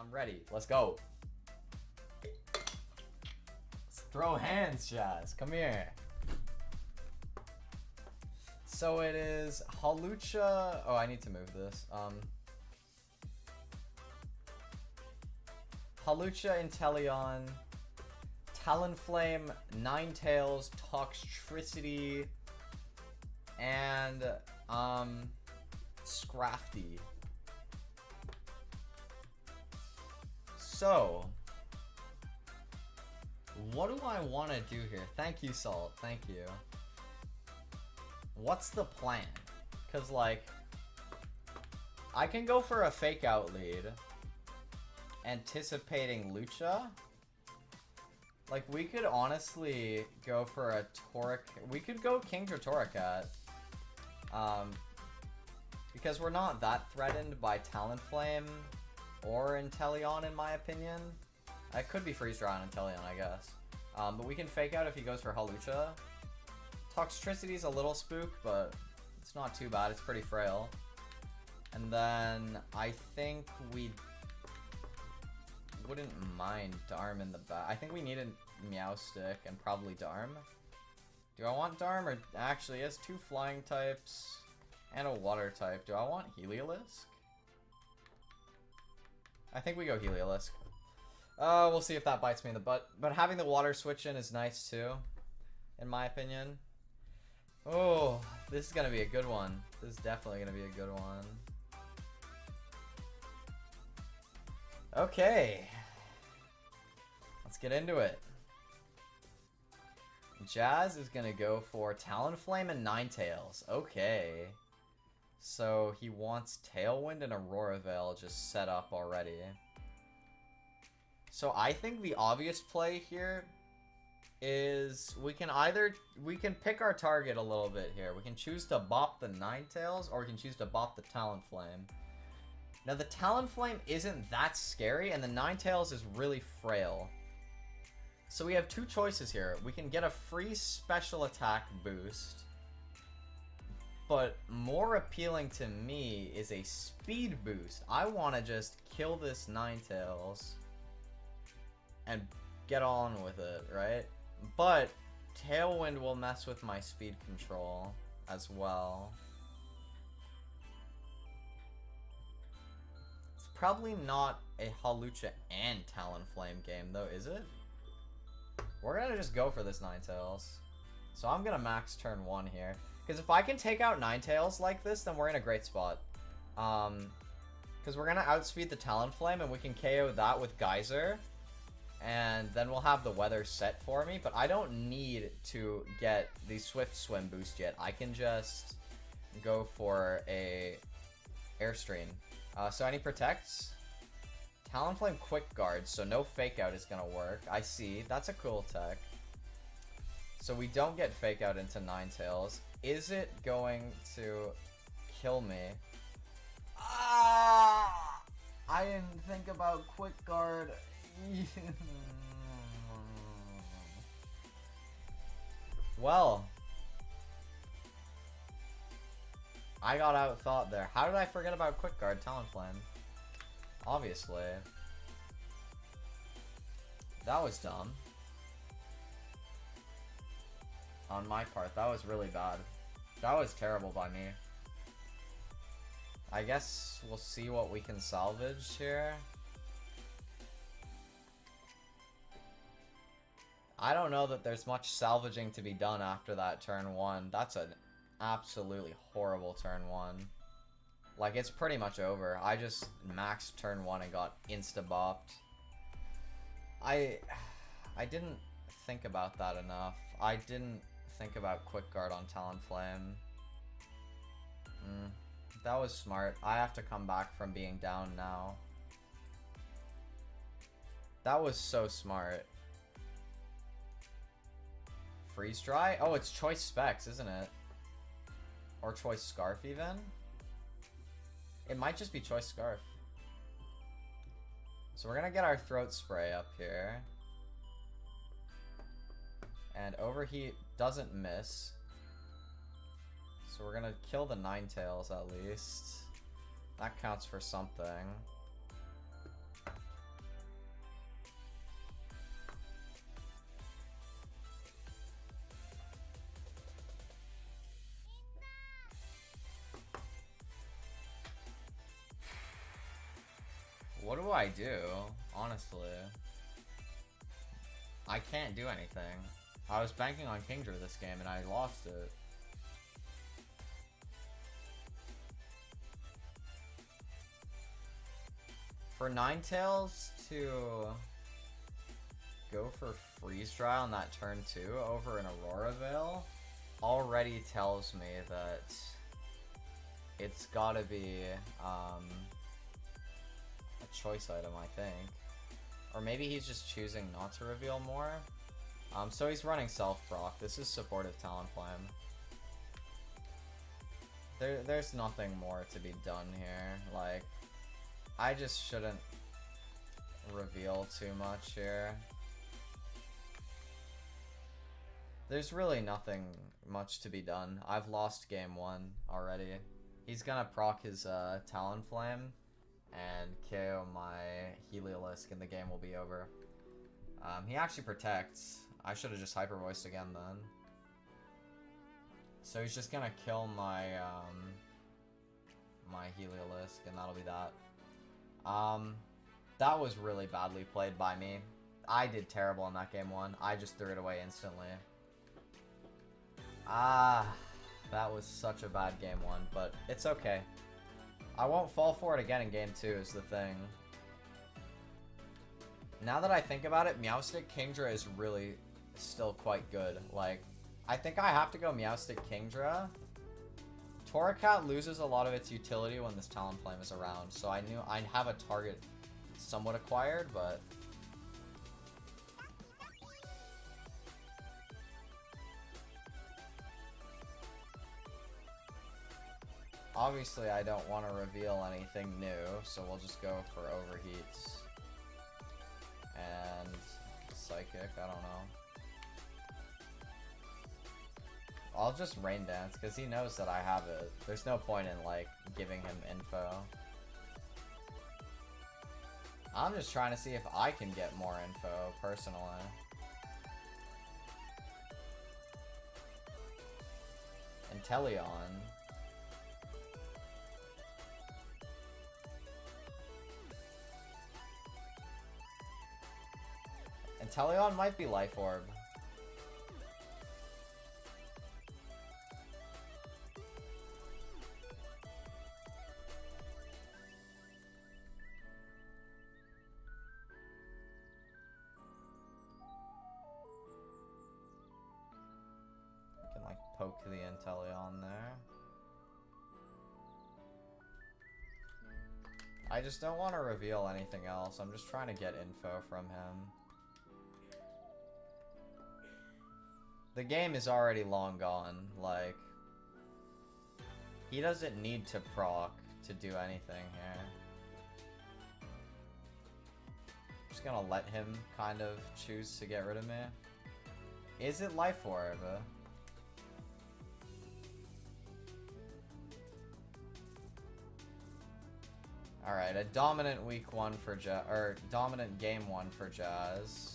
I'm ready. Let's go. Let's throw hands, Jazz. Come here. So it is Hawlucha. Oh, I need to move this. Hawlucha, Inteleon, Talonflame, Ninetales, Toxtricity, and Scrafty. So, what do I want to do here? Thank you, Salt. Thank you. What's the plan? Because, like, I can go for a fake out lead, anticipating Lucha. Like, we could honestly go for a Toric. We could go King or Torracat. Because we're not that threatened by Talonflame or Inteleon, in my opinion. I could be Freeze Dry on Inteleon, I guess. But we can fake out if he goes for Hawlucha. Toxtricity's a little spook, but it's not too bad. It's pretty frail. And then I think we wouldn't mind Darm in the back. I think we need a Meowstic and probably Darm. Do I want Darm, or actually, he has 2 flying types and a water type. Do I want Heliolisk? I think we go Heliolisk. We'll see if that bites me in the butt. But having the water switch in is nice too, in my opinion. Oh, this is gonna be a good one. This is definitely gonna be a good one. Okay. Let's get into it. Jazz is gonna go for Talonflame and Ninetales. Okay. So he wants Tailwind and Aurora Veil just set up already. So I think the obvious play here is we can pick our target a little bit here. We can choose to bop the Ninetales, or we can choose to bop the Talonflame. Now the Talonflame isn't that scary, and the Ninetales is really frail. So we have 2 choices here. We can get a free special attack boost, but more appealing to me is a speed boost. I want to just kill this Ninetales and get on with it, right? But Tailwind will mess with my speed control as well. It's probably not a Hawlucha and Talonflame game though, is it? We're gonna just go for this Ninetales. So I'm gonna max turn 1 here. Because if I can take out Ninetales like this, then we're in a great spot. Because we're gonna outspeed the Talonflame, and we can KO that with Geyser. And then we'll have the weather set for me. But I don't need to get the Swift Swim boost yet. I can just go for a Airstream. So any protects? Talonflame Quick Guard, so no Fake Out is gonna work. I see. That's a cool tech. So we don't get Fake Out into Ninetales. Is it going to kill me? Ah! I didn't think about Quick Guard. Well, I got outthought there. How did I forget about Quick Guard Talonflame? Obviously. That was dumb. On my part, that was really bad. That was terrible by me. I guess we'll see what we can salvage here. I don't know that there's much salvaging to be done after that turn 1. That's an absolutely horrible turn 1. Like, it's pretty much over. I just maxed turn 1 and got insta-bopped. I didn't think about that enough. I didn't think about Quick Guard on Talonflame. That was smart. I have to come back from being down now. That was so smart. Freeze Dry? Oh, it's Choice Specs, isn't it? Or Choice Scarf, even? It might just be Choice Scarf. So we're gonna get our Throat Spray up here. And Overheat doesn't miss. So we're gonna kill the Ninetales at least. That counts for something. What do I do? Honestly. I can't do anything. I was banking on Kingdra this game and I lost it. For Ninetales to go for Freeze Dry on that turn 2 over an Aurora Veil already tells me that it's gotta be a choice item, I think. Or maybe he's just choosing not to reveal more. So he's running self-proc. This is supportive Talonflame. There's nothing more to be done here. Like, I just shouldn't reveal too much here. There's really nothing much to be done. I've lost game 1 already. He's gonna proc his Talonflame and KO my Heliolisk and the game will be over. He actually protects. I should have just Hyper Voiced again then. So he's just gonna kill my my Heliolisk and that'll be that. That was really badly played by me. I did terrible in that game 1. I just threw it away instantly. That was such a bad game 1, but it's okay. I won't fall for it again in game 2 is the thing. Now that I think about it, Meowstic Kingdra is really still quite good. Like, I think I have to go Meowstic Kingdra. Torracat loses a lot of its utility when this Talonflame is around, so I knew I'd have a target somewhat acquired, but... Obviously, I don't want to reveal anything new, so we'll just go for Overheats. And Psychic, I don't know. I'll just Rain Dance, because he knows that I have it. There's no point in, like, giving him info. I'm just trying to see if I can get more info, personally. Inteleon. Inteleon might be Life Orb. I can like poke the Inteleon there. I just don't want to reveal anything else. I'm just trying to get info from him. The game is already long gone, like... He doesn't need to proc to do anything here. I'm just gonna let him kind of choose to get rid of me. Is it Life Orb? Alright, a dominant week 1 for Jazz, or dominant game 1 for Jazz.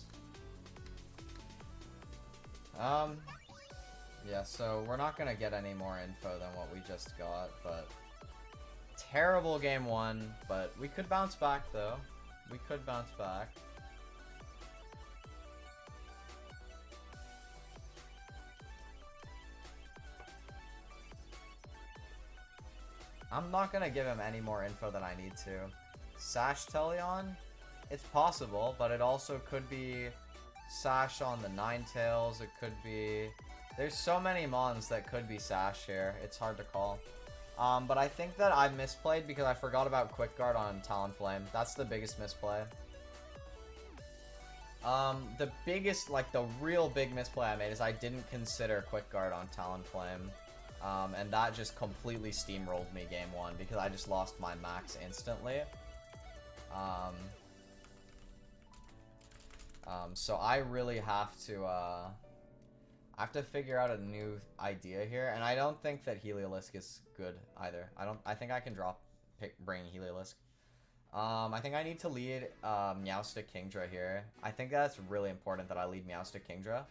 Yeah, so we're not gonna get any more info than what we just got, but... Terrible game 1, but we could bounce back, though. We could bounce back. I'm not gonna give him any more info than I need to. Sash Teleon? It's possible, but it also could be Sash on the Ninetales, it could be... There's so many mons that could be Sash here, it's hard to call. But I think that I misplayed because I forgot about Quick Guard on Talonflame. That's the biggest misplay. The biggest, like the real big misplay I made is I didn't consider Quick Guard on Talonflame. And that just completely steamrolled me game 1 because I just lost my max instantly. So I really have to figure out a new idea here, and I don't think that Heliolisk is good either. I think I can bring Heliolisk. I think I need to lead Meowstic Kingdra here. I think that's really important that I lead Meowstic Kingdra.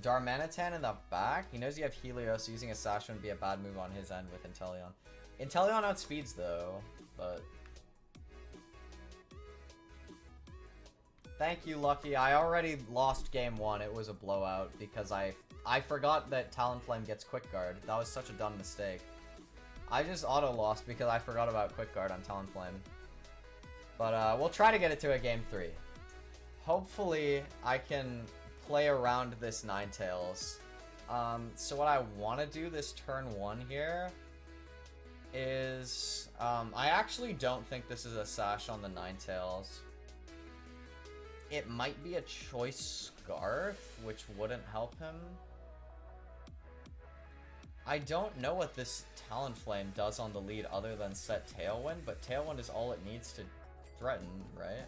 Darmanitan in the back. He knows you have Helios. Using a Sash wouldn't be a bad move on his end with Inteleon. Inteleon outspeeds though, but... Thank you, Lucky. I already lost game 1. It was a blowout because I forgot that Talonflame gets Quick Guard. That was such a dumb mistake. I just auto-lost because I forgot about Quick Guard on Talonflame. But we'll try to get it to a game 3. Hopefully, I can play around this Ninetales. So what I want to do this turn 1 here is... I actually don't think this is a Sash on the Ninetales. It might be a Choice Scarf, which wouldn't help him. I don't know what this Talonflame does on the lead other than set Tailwind, but Tailwind is all it needs to threaten, right?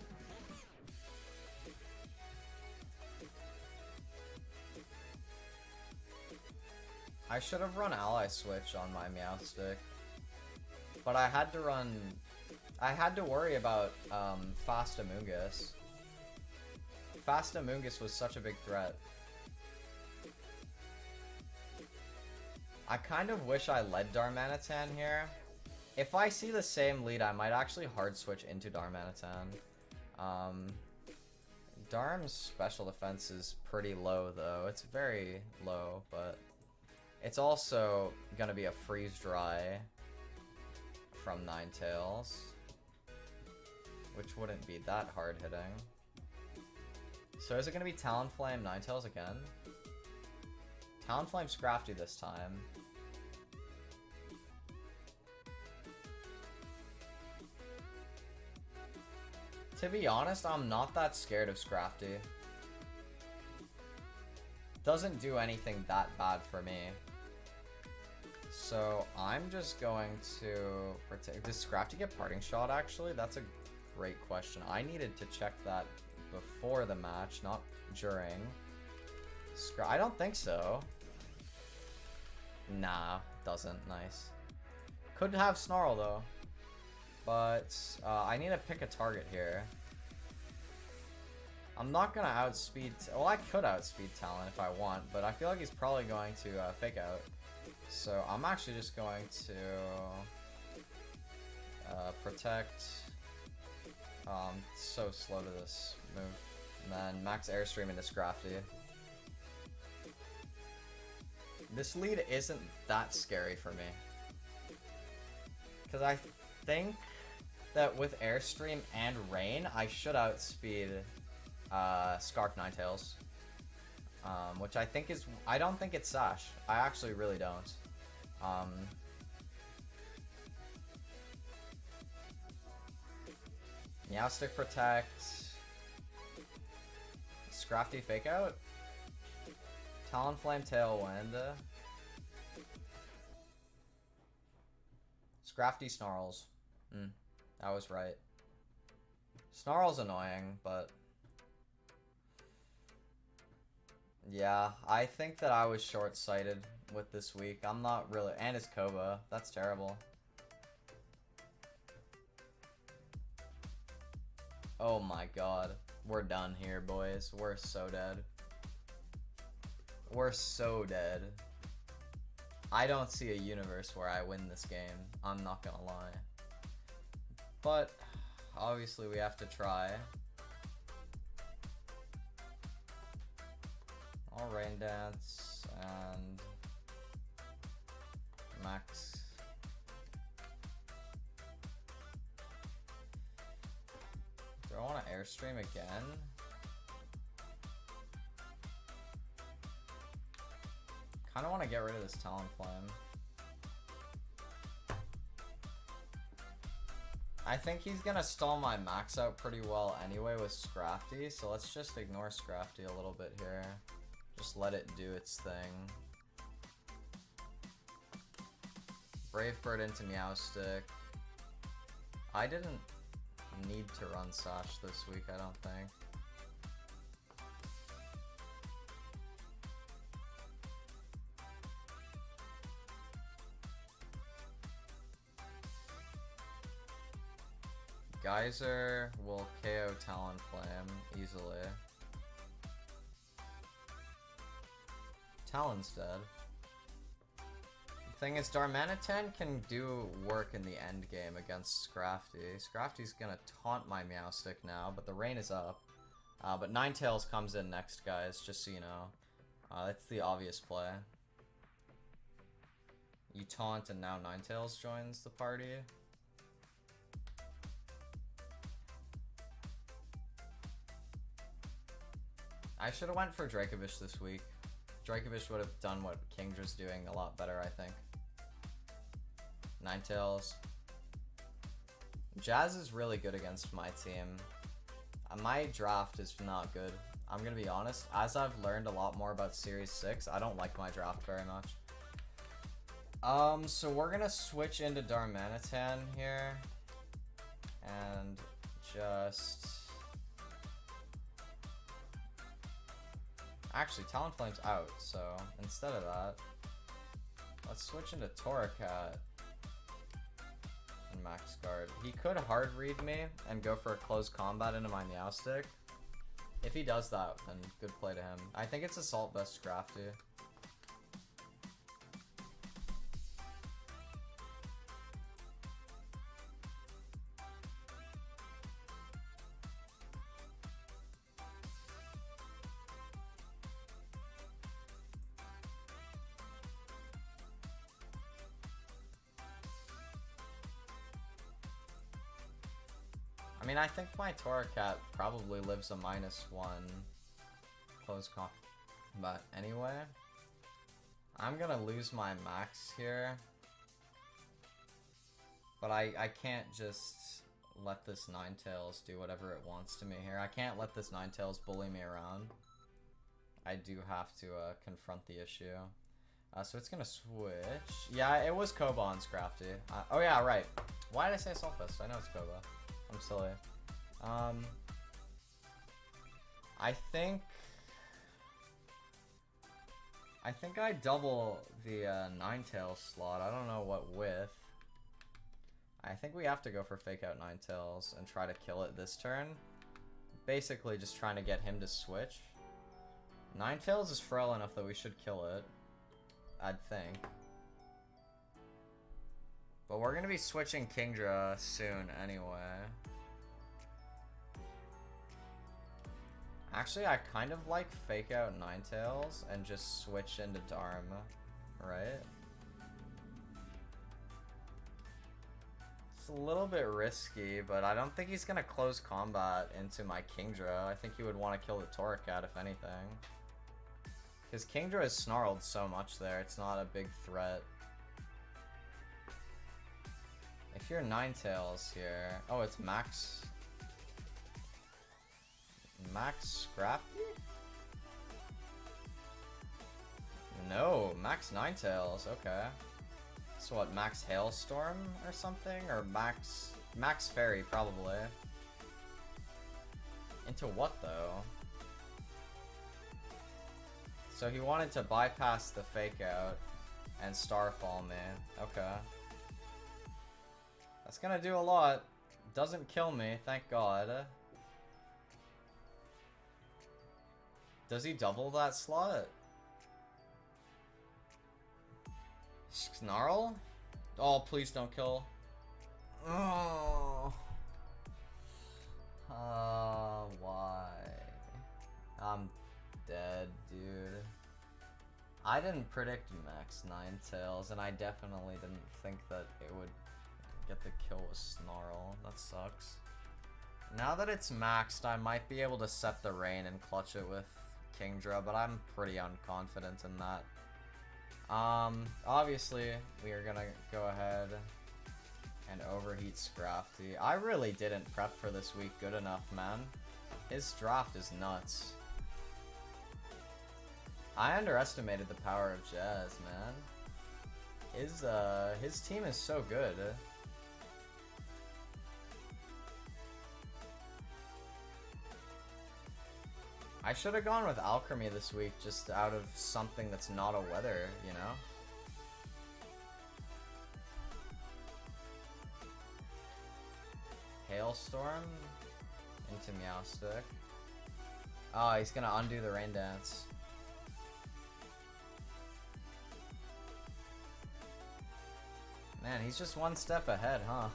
I should have run Ally Switch on my Meowstic. But I had to run... I had to worry about Fast Amoonguss. Fast Amoonguss was such a big threat. I kind of wish I led Darmanitan here. If I see the same lead, I might actually hard switch into Darmanitan. Darm's special defense is pretty low though. It's very low, but it's also gonna be a freeze dry from Ninetales, which wouldn't be that hard hitting. So is it gonna be Talonflame Ninetales again? Talonflame Scrafty this time. To be honest, I'm not that scared of Scrafty. Doesn't do anything that bad for me. So I'm just going to protect. Does Scrafty get Parting Shot actually? That's a great question. I needed to check that before the match, not during. I don't think so. Nah, doesn't. Nice. Could have Snarl though. But I need to pick a target here. I'm not gonna outspeed... Well, I could outspeed Talon if I want, but I feel like he's probably going to Fake Out. So I'm actually just going to protect. I'm so slow to this move. And then max Airstream into Scrafty. This lead isn't that scary for me. Because I think that with Airstream and Rain, I should outspeed Scarf Ninetales. Which I think is... I don't think it's Sash. I actually really don't. Meowstic Protect. Scrafty Fake Out. Talonflame Tailwind. Scrafty Snarls. I was right. Snarl's annoying, but... Yeah, I think that I was short-sighted with this week. I'm not really... And it's Koba. That's terrible. Oh my god. We're done here, boys. We're so dead. We're so dead. I don't see a universe where I win this game. I'm not gonna lie. But, obviously we have to try. I'll Rain Dance and max. Do I want to Airstream again? Kinda want to get rid of this Talonflame. I think he's gonna stall my max out pretty well anyway with Scrafty, so let's just ignore Scrafty a little bit here. Just let it do its thing. Brave Bird into Meowstic. I didn't need to run Sash this week, I don't think. Geyser will KO Talonflame easily. Talon's dead. The thing is, Darmanitan can do work in the end game against Scrafty. Scrafty's gonna taunt my Meowstic now, but the rain is up. But Ninetales comes in next, guys, just so you know. That's the obvious play. You taunt and now Ninetales joins the party. I should have went for Dracovish this week. Dracovish would have done what Kingdra's doing a lot better, I think. Ninetales. Jazz is really good against my team. My draft is not good. I'm gonna be honest. As I've learned a lot more about Series 6, I don't like my draft very much. So we're gonna switch into Darmanitan here. And just... Actually, Talonflame's out, so instead of that, let's switch into Torracat and Max Guard. He could hard read me and go for a close combat into my Meowstic. If he does that, then good play to him. I think it's Assault Vest Scrafty. I mean, I think my Torracat probably lives a -1 close combat anyway. I'm gonna lose my max here. But I can't just let this Ninetales do whatever it wants to me here. I can't let this Ninetales bully me around. I do have to confront the issue. So it's gonna switch. Yeah, it was Koba on Scrafty. Oh yeah, right. Why did I say Assault Vest? I know it's Koba. I'm silly. I think I double the Ninetales slot. I don't know what with. I think we have to go for Fake Out Ninetales and try to kill it this turn. Basically just trying to get him to switch. Ninetales is frail enough that we should kill it, I'd think. But we're gonna be switching Kingdra soon anyway. Actually, I kind of like Fake Out Ninetales and just switch into Darm, right? It's a little bit risky, but I don't think he's gonna close combat into my Kingdra. I think he would want to kill the Torracat if anything. Because Kingdra is snarled so much there, it's not a big threat. If you're Ninetales here... Oh, it's Max... Max Scrafty? No, Max Ninetales, okay. So what, Max Hailstorm or something? Or Max Fairy, probably. Into what, though? So he wanted to bypass the Fake Out and Starfall me. Okay. That's gonna do a lot. Doesn't kill me, thank God. Does he double that slot? Snarl? Oh, please don't kill. Oh. Why? I'm dead, dude. I didn't predict Max Ninetales, and I definitely didn't think that it would get the kill with Snarl. That sucks. Now that it's maxed, I might be able to set the rain and clutch it with Kingdra, but I'm pretty unconfident in that. Obviously, we are gonna go ahead and overheat Scrafty. I really didn't prep for this week good enough, man. His draft is nuts. I underestimated the power of Jazz, man. His team is so good. I should have gone with Alchemy this week, just out of something that's not a weather, you know? Hailstorm into Meowstic. Oh, he's gonna undo the Rain Dance. Man, he's just one step ahead, huh?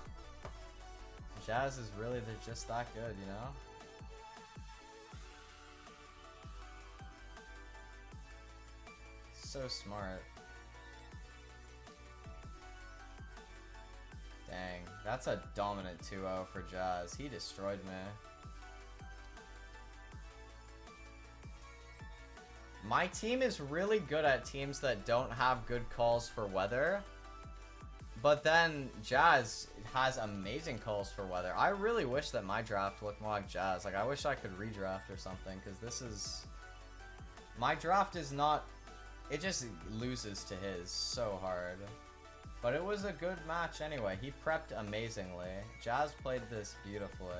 Jazz is really just that good, you know? So smart. Dang, that's a dominant 2-0 for Jazz. He destroyed me. My team is really good at teams that don't have good calls for weather. But then Jazz has amazing calls for weather. I really wish that my draft looked more like Jazz. Like, I wish I could redraft or something, because this is... My draft is not... It just loses to his so hard. But it was a good match anyway. He prepped amazingly. Jazz played this beautifully.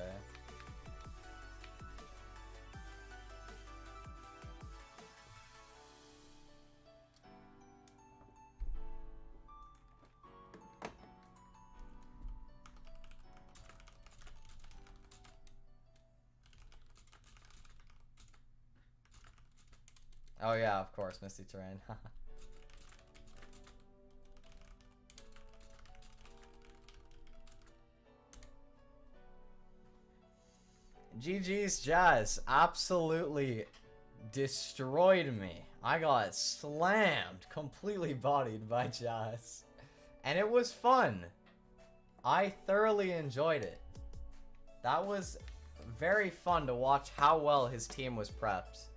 Oh yeah, of course, Misty Terrain. GG's Jazz absolutely destroyed me. I got slammed, completely bodied by Jazz. And it was fun. I thoroughly enjoyed it. That was very fun to watch how well his team was prepped.